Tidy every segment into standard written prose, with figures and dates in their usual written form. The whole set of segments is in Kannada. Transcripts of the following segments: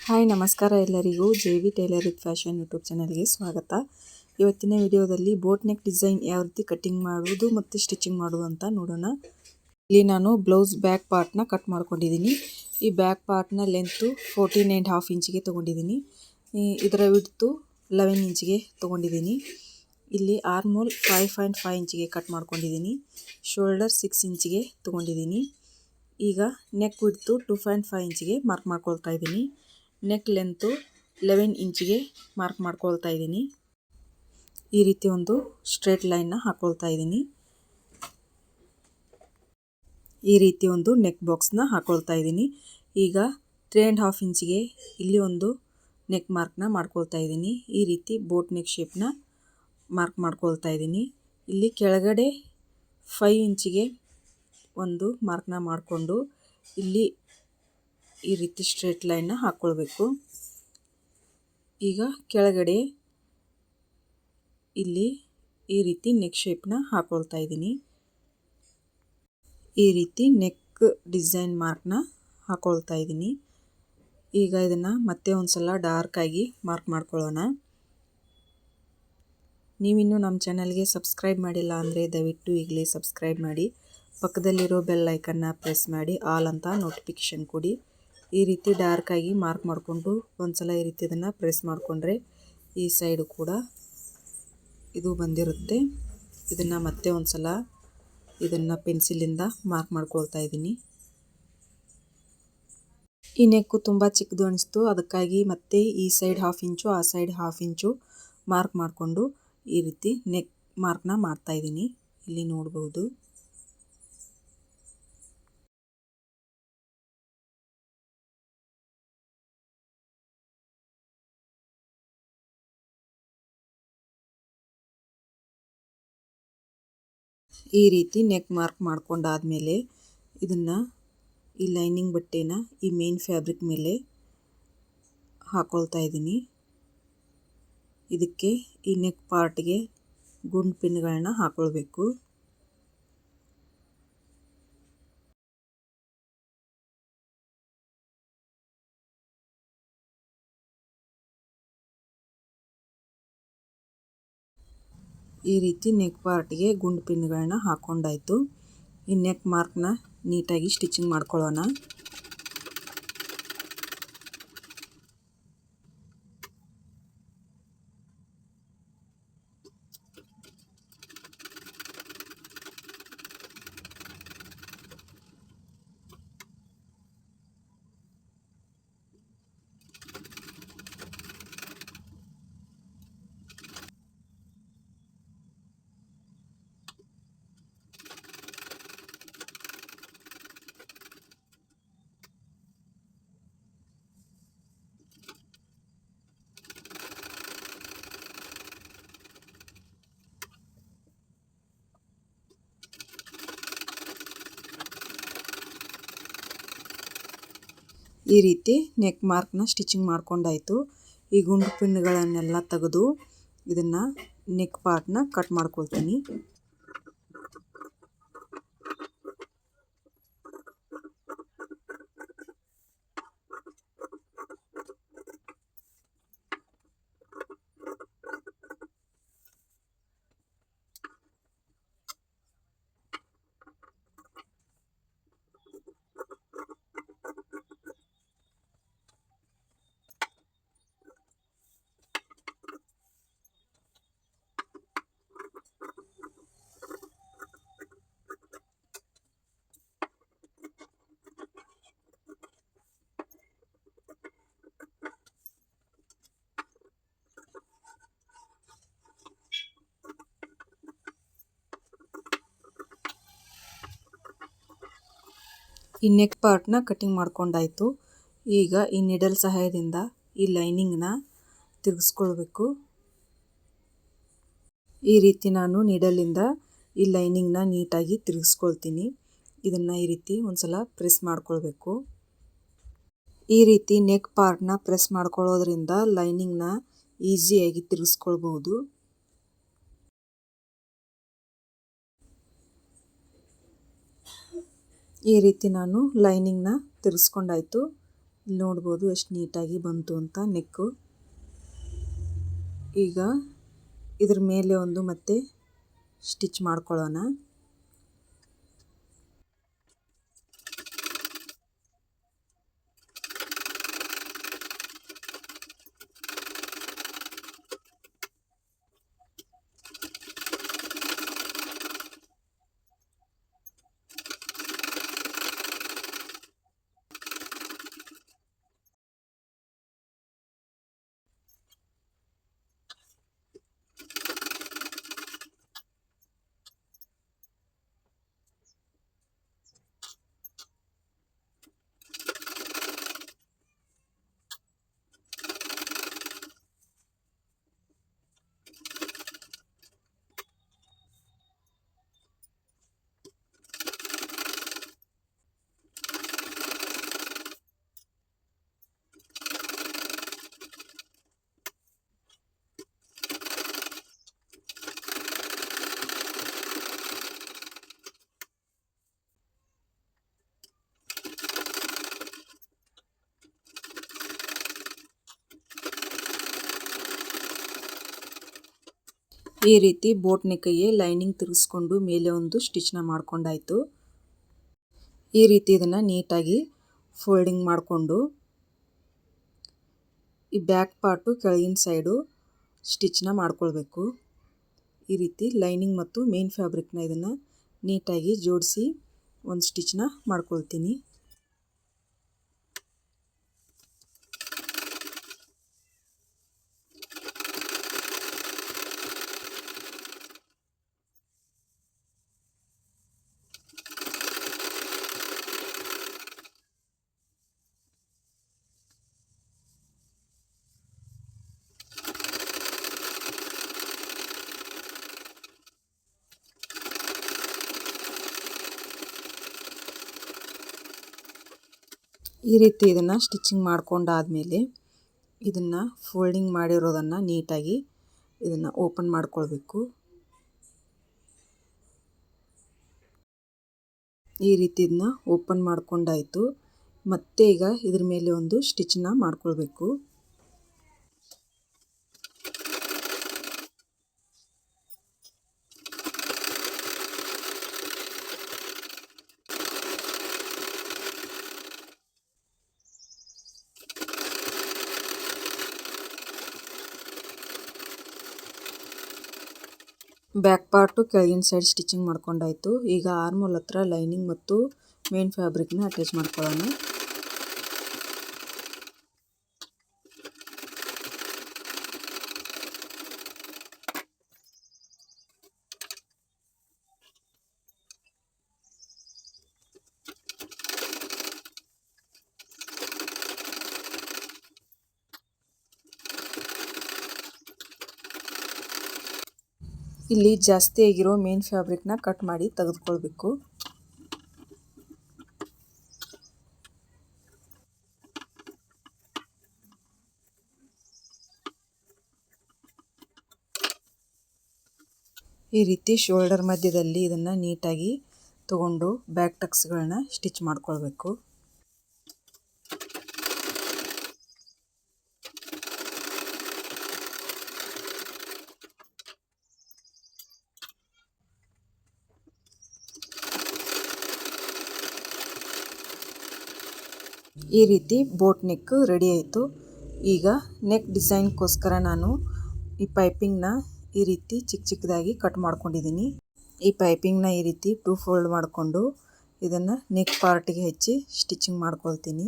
ಹಾಯ್ ನಮಸ್ಕಾರ ಎಲ್ಲರಿಗೂ ಜೆ.ವಿ ಟೈಲರ್ ವಿತ್ ಫ್ಯಾಷನ್ ಯೂಟ್ಯೂಬ್ ಚಾನಲ್ಗೆ ಸ್ವಾಗತ. ಇವತ್ತಿನ ವಿಡಿಯೋದಲ್ಲಿ ಬೋಟ್ ನೆಕ್ ಡಿಸೈನ್ ಯಾವ ರೀತಿ ಕಟ್ಟಿಂಗ್ ಮಾಡುವುದು ಮತ್ತು ಸ್ಟಿಚಿಂಗ್ ಮಾಡುವುದು ಅಂತ ನೋಡೋಣ. ಇಲ್ಲಿ ನಾನು ಬ್ಲೌಸ್ ಬ್ಯಾಕ್ ಪಾರ್ಟ್ನ ಕಟ್ ಮಾಡ್ಕೊಂಡಿದ್ದೀನಿ. ಈ ಬ್ಯಾಕ್ ಪಾರ್ಟ್ನ ಲೆಂತು 14.5 ಇಂಚಿಗೆ ತೊಗೊಂಡಿದ್ದೀನಿ. ಇದರ ವಿಡ್ತು 11 ಇಂಚಿಗೆ ತೊಗೊಂಡಿದ್ದೀನಿ. ಇಲ್ಲಿ ಆರ್ಮೋಲ್ 5.5 ಇಂಚಿಗೆ ಕಟ್ ಮಾಡ್ಕೊಂಡಿದ್ದೀನಿ. ಶೋಲ್ಡರ್ 6 ಇಂಚಿಗೆ ತೊಗೊಂಡಿದ್ದೀನಿ. ಈಗ ನೆಕ್ ವಿಡ್ತು 2.5 ಇಂಚಿಗೆ ಮಾರ್ಕ್ ಮಾಡ್ಕೊಳ್ತಾ ಇದ್ದೀನಿ. ನೆಕ್ ಲೆಂತು 11 ಇಂಚಿಗೆ ಮಾರ್ಕ್ ಮಾಡ್ಕೊಳ್ತಾ ಇದ್ದೀನಿ. ಈ ರೀತಿ ಒಂದು ಸ್ಟ್ರೇಟ್ ಲೈನ್ನ ಹಾಕೊಳ್ತಾ ಇದ್ದೀನಿ. ಈ ರೀತಿ ಒಂದು ನೆಕ್ ಬಾಕ್ಸ್ನ ಹಾಕೊಳ್ತಾ ಇದ್ದೀನಿ. ಈಗ 3.5 ಇಂಚಿಗೆ ಇಲ್ಲಿ ಒಂದು ನೆಕ್ ಮಾರ್ಕ್ನ ಮಾಡ್ಕೊಳ್ತಾ ಇದ್ದೀನಿ. ಈ ರೀತಿ ಬೋಟ್ ನೆಕ್ ಶೇಪ್ನ ಮಾರ್ಕ್ ಮಾಡ್ಕೊಳ್ತಾ ಇದ್ದೀನಿ. ಇಲ್ಲಿ ಕೆಳಗಡೆ 5 ಇಂಚಿಗೆ ಒಂದು ಮಾರ್ಕ್ನ ಮಾಡಿಕೊಂಡು ಇಲ್ಲಿ ಈ ರೀತಿ ಸ್ಟ್ರೇಟ್ ಲೈನ್ನ ಹಾಕ್ಕೊಳ್ಬೇಕು. ಈಗ ಕೆಳಗಡೆ ಇಲ್ಲಿ ಈ ರೀತಿ ನೆಕ್ ಶೇಪ್ನ ಹಾಕೊಳ್ತಾ ಇದ್ದೀನಿ. ಈ ರೀತಿ ನೆಕ್ ಡಿಸೈನ್ ಮಾರ್ಕ್ನ ಹಾಕೊಳ್ತಾ ಇದ್ದೀನಿ. ಈಗ ಇದನ್ನು ಮತ್ತೆ ಒಂದ್ಸಲ ಡಾರ್ಕ್ ಆಗಿ ಮಾರ್ಕ್ ಮಾಡ್ಕೊಳ್ಳೋಣ. ನೀವಿನ್ನೂ ನಮ್ಮ ಚಾನಲ್ಗೆ ಸಬ್ಸ್ಕ್ರೈಬ್ ಮಾಡಿಲ್ಲ ಅಂದರೆ ದಯವಿಟ್ಟು ಈಗಲೇ ಸಬ್ಸ್ಕ್ರೈಬ್ ಮಾಡಿ. ಪಕ್ಕದಲ್ಲಿರೋ ಬೆಲ್ ಐಕನ್ನ ಪ್ರೆಸ್ ಮಾಡಿ ಆಲ್ ಅಂತ ನೋಟಿಫಿಕೇಷನ್ ಕೊಡಿ. ಈ ರೀತಿ ಡಾರ್ಕ್ ಆಗಿ ಮಾರ್ಕ್ ಮಾಡಿಕೊಂಡು ಒಂದ್ಸಲ ಈ ರೀತಿ ಇದನ್ನು ಪ್ರೆಸ್ ಮಾಡಿಕೊಂಡ್ರೆ ಈ ಸೈಡು ಕೂಡ ಇದು ಬಂದಿರುತ್ತೆ. ಇದನ್ನು ಮತ್ತೆ ಒಂದ್ಸಲ ಇದನ್ನು ಪೆನ್ಸಿಲಿಂದ ಮಾರ್ಕ್ ಮಾಡ್ಕೊಳ್ತಾ ಇದ್ದೀನಿ. ಈ ನೆಕ್ಕು ತುಂಬ ಚಿಕ್ಕದು ಅನಿಸ್ತು, ಅದಕ್ಕಾಗಿ ಮತ್ತೆ ಈ ಸೈಡ್ 1/2 ಇಂಚು ಆ ಸೈಡ್ 1/2 ಇಂಚು ಮಾರ್ಕ್ ಮಾಡಿಕೊಂಡು ಈ ರೀತಿ ನೆಕ್ ಮಾರ್ಕ್ನ ಮಾಡ್ತಾ ಇದ್ದೀನಿ. ಇಲ್ಲಿ ನೋಡ್ಬೋದು. ಈ ರೀತಿ ನೆಕ್ ಮಾರ್ಕ್ ಮಾಡ್ಕೊಂಡಾದ್ಮೇಲೆ ಇದನ್ನು ಈ ಲೈನಿಂಗ್ ಬಟ್ಟೆನ ಈ ಮೇನ್ ಫ್ಯಾಬ್ರಿಕ್ ಮೇಲೆ ಹಾಕೊಳ್ತಾ ಇದ್ದೀನಿ. ಇದಕ್ಕೆ ಈ ನೆಕ್ ಪಾರ್ಟ್ಗೆ ಗುಂಡು ಪಿನ್ಗಳನ್ನ ಹಾಕೊಳ್ಬೇಕು. ಈ ರೀತಿ ನೆಕ್ ಪಾರ್ಟ್ಗೆ ಗುಂಡು ಪಿನ್ಗಳನ್ನ ಹಾಕೊಂಡಾಯ್ತು. ಈ ನೆಕ್ ಮಾರ್ಕ್ನ ನೀಟಾಗಿ ಸ್ಟಿಚಿಂಗ್ ಮಾಡ್ಕೊಳ್ಳೋಣ. ಈ ರೀತಿ ನೆಕ್ ಮಾರ್ಕ್ನ ಸ್ಟಿಚಿಂಗ್ ಮಾಡ್ಕೊಂಡಾಯ್ತು. ಈ ಗುಂಡು ಪಿನ್ಗಳನ್ನೆಲ್ಲ ತೆಗೆದು ಇದನ್ನು ನೆಕ್ ಪಾರ್ಟ್ನ ಕಟ್ ಮಾಡ್ಕೊಳ್ತೀನಿ. ಈ ನೆಕ್ ಪಾರ್ಟ್ನ ಕಟಿಂಗ್ ಮಾಡ್ಕೊಂಡಾಯ್ತು. ಈಗ ಈ ನಿಡಲ್ ಸಹಾಯದಿಂದ ಈ ಲೈನಿಂಗ್ನ ತಿರುಗಿಸ್ಕೊಳ್ಬೇಕು. ಈ ರೀತಿ ನಾನು ನಿಡಲಿಂದ ಈ ಲೈನಿಂಗ್ನ ನೀಟಾಗಿ ತಿರುಗಿಸ್ಕೊಳ್ತೀನಿ. ಇದನ್ನು ಈ ರೀತಿ ಒಂದ್ಸಲ ಪ್ರೆಸ್ ಮಾಡ್ಕೊಳ್ಬೇಕು. ಈ ರೀತಿ ನೆಕ್ ಪಾರ್ಟ್ನ ಪ್ರೆಸ್ ಮಾಡ್ಕೊಳ್ಳೋದ್ರಿಂದ ಲೈನಿಂಗ್ನ ಈಸಿಯಾಗಿ ತಿರುಗಿಸ್ಕೊಳ್ಬೋದು. ಈ ರೀತಿ ನಾನು ಲೈನಿಂಗ್ನ ತಿರ್ಸ್ಕೊಂಡಾಯ್ತು. ಇಲ್ಲಿ ನೋಡ್ಬೋದು ಎಷ್ಟು ನೀಟಾಗಿ ಬಂತು ಅಂತ ನೆಕ್ಕು. ಈಗ ಇದ್ರ ಮೇಲೆ ಒಂದು ಮತ್ತೆ ಸ್ಟಿಚ್ ಮಾಡ್ಕೊಳ್ಳೋಣ. ಈ ರೀತಿ ಬೋಟ್ ನೆಕ್ಕಿಗೆ ಲೈನಿಂಗ್ ತಿರುಗಿಸ್ಕೊಂಡು ಮೇಲೆ ಒಂದು ಸ್ಟಿಚ್ನ ಮಾಡ್ಕೊಂಡಾಯ್ತು. ಈ ರೀತಿ ಇದನ್ನು ನೀಟಾಗಿ ಫೋಲ್ಡಿಂಗ್ ಮಾಡಿಕೊಂಡು ಈ ಬ್ಯಾಕ್ ಪಾರ್ಟು ಕೆಳಗಿನ ಸೈಡು ಸ್ಟಿಚ್ನ ಮಾಡ್ಕೊಳ್ಬೇಕು. ಈ ರೀತಿ ಲೈನಿಂಗ್ ಮತ್ತು ಮೇನ್ ಫ್ಯಾಬ್ರಿಕ್ನ ಇದನ್ನು ನೀಟಾಗಿ ಜೋಡಿಸಿ ಒಂದು ಸ್ಟಿಚ್ನ ಮಾಡ್ಕೊಳ್ತೀನಿ. ಈ ರೀತಿ ಇದನ್ನು ಸ್ಟಿಚಿಂಗ್ ಮಾಡ್ಕೊಂಡಾದಮೇಲೆ ಇದನ್ನು ಫೋಲ್ಡಿಂಗ್ ಮಾಡಿರೋದನ್ನು ನೀಟಾಗಿ ಇದನ್ನು ಓಪನ್ ಮಾಡ್ಕೊಳ್ಬೇಕು. ಈ ರೀತಿ ಇದನ್ನ ಓಪನ್ ಮಾಡ್ಕೊಂಡಾಯಿತು. ಮತ್ತೆ ಈಗ ಇದ್ರ ಮೇಲೆ ಒಂದು ಸ್ಟಿಚ್ನ ಮಾಡ್ಕೊಳ್ಬೇಕು. ಬ್ಯಾಕ್ ಪಾರ್ಟು ಕೆಳಗಿನ ಸೈಡ್ ಸ್ಟಿಚಿಂಗ್ ಮಾಡ್ಕೊಂಡಾಯಿತು. ಈಗ ಆರ್ಮೋಲ್ ಹತ್ರ ಲೈನಿಂಗ್ ಮತ್ತು ಮೇನ್ ಫ್ಯಾಬ್ರಿಕ್ನ ಅಟ್ಯಾಚ್ ಮಾಡ್ಕೊಳ್ಳೋಣ. ಇಲ್ಲಿ ಜಾಸ್ತಿ ಆಗಿರೋ ಮೇನ್ ಫ್ಯಾಬ್ರಿಕ್ನ ಕಟ್ ಮಾಡಿ ತೆಗೆದುಕೊಳ್ಬೇಕು. ಈ ರೀತಿ ಶೋಲ್ಡರ್ ಮಧ್ಯದಲ್ಲಿ ಇದನ್ನು ನೀಟಾಗಿ ತಗೊಂಡು ಬ್ಯಾಕ್ ಟಕ್ಸ್ಗಳನ್ನ ಸ್ಟಿಚ್ ಮಾಡ್ಕೊಳ್ಬೇಕು. ಈ ರೀತಿ ಬೋಟ್ ನೆಕ್ ರೆಡಿ ಆಯಿತು. ಈಗ ನೆಕ್ ಡಿಸೈನ್ಗೋಸ್ಕರ ನಾನು ಈ ಪೈಪಿಂಗ್ನ ಈ ರೀತಿ ಚಿಕ್ಕ ಚಿಕ್ಕದಾಗಿ ಕಟ್ ಮಾಡ್ಕೊಂಡಿದ್ದೀನಿ. ಈ ಪೈಪಿಂಗ್ನ ಈ ರೀತಿ 2 ಫೋಲ್ಡ್ ಮಾಡಿಕೊಂಡು ಇದನ್ನು ನೆಕ್ ಪಾರ್ಟಿಗೆ ಹಚ್ಚಿ ಸ್ಟಿಚಿಂಗ್ ಮಾಡ್ಕೊಳ್ತೀನಿ.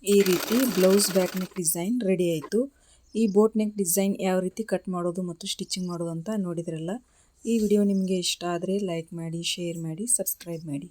ಈ ರೀತಿ blouse back neck design ready ಆಯಿತು. ಈ ಬೋಟ್ ನೆಕ್ ಡಿಸೈನ್ ಯಾವ ರೀತಿ ಕಟ್ ಮಾಡೋದು ಮತ್ತು ಸ್ಟಿಚಿಂಗ್ ಮಾಡೋದು ಅಂತ ನೋಡಿದ್ರಲ್ಲ. ಈ ವಿಡಿಯೋ ನಿಮಗೆ ಇಷ್ಟ ಆದರೆ ಲೈಕ್ ಮಾಡಿ, ಶೇರ್ ಮಾಡಿ, ಸಬ್ಸ್ಕ್ರೈಬ್ ಮಾಡಿ.